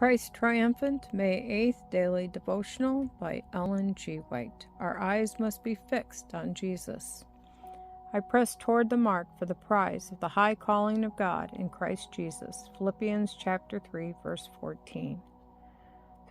Christ Triumphant, May 8th Daily Devotional by Ellen G. White. Our eyes must be fixed on Jesus. I press toward the mark for the prize of the high calling of God in Christ Jesus. Philippians chapter 3, verse 14.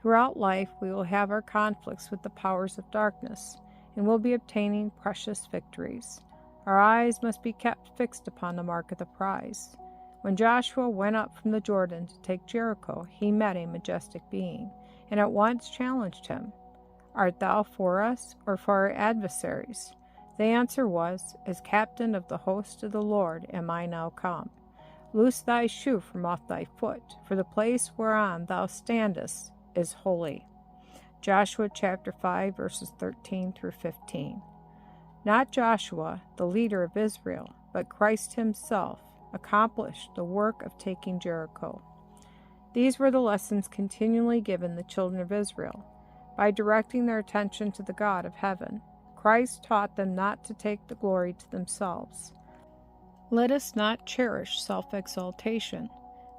Throughout life we will have our conflicts with the powers of darkness, and will be obtaining precious victories. Our eyes must be kept fixed upon the mark of the prize. When Joshua went up from the Jordan to take Jericho, he met a majestic being, and at once challenged him, "Art thou for us, or for our adversaries?" The answer was, "As captain of the host of the Lord am I now come. Loose thy shoe from off thy foot, for the place whereon thou standest is holy." Joshua chapter 5, verses 13 through 15. Not Joshua, the leader of Israel, but Christ himself accomplished the work of taking Jericho. These were the lessons continually given the children of Israel. By directing their attention to the God of heaven, Christ taught them not to take the glory to themselves. Let us not cherish self-exaltation.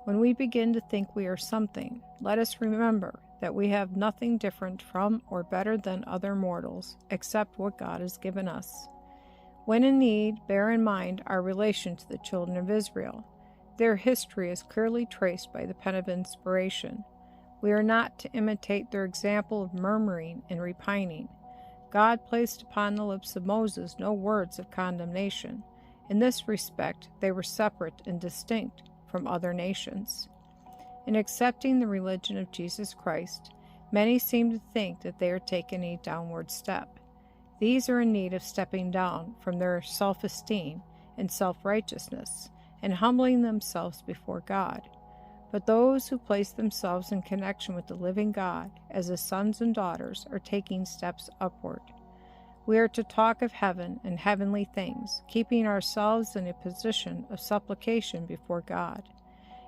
When we begin to think we are something, let us remember that we have nothing different from or better than other mortals, except what God has given us. When in need, bear in mind our relation to the children of Israel. Their history is clearly traced by the pen of inspiration. We are not to imitate their example of murmuring and repining. God placed upon the lips of Moses no words of condemnation. In this respect, they were separate and distinct from other nations. In accepting the religion of Jesus Christ, many seem to think that they are taking a downward step. These are in need of stepping down from their self-esteem and self-righteousness and humbling themselves before God. But those who place themselves in connection with the living God as His sons and daughters are taking steps upward. We are to talk of heaven and heavenly things, keeping ourselves in a position of supplication before God.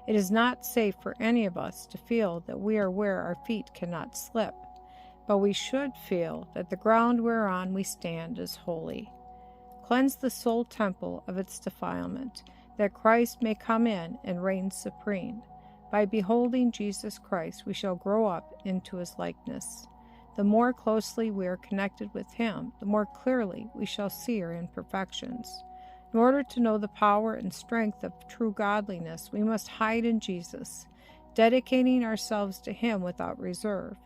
It is not safe for any of us to feel that we are where our feet cannot slip, but we should feel that the ground whereon we stand is holy. Cleanse the soul temple of its defilement, that Christ may come in and reign supreme. By beholding Jesus Christ, we shall grow up into His likeness. The more closely we are connected with Him, the more clearly we shall see our imperfections. In order to know the power and strength of true godliness, we must hide in Jesus, dedicating ourselves to Him without reserve.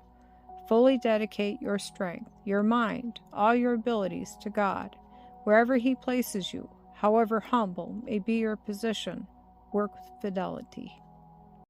Fully dedicate your strength, your mind, all your abilities to God. Wherever He places you, however humble may be your position, work with fidelity.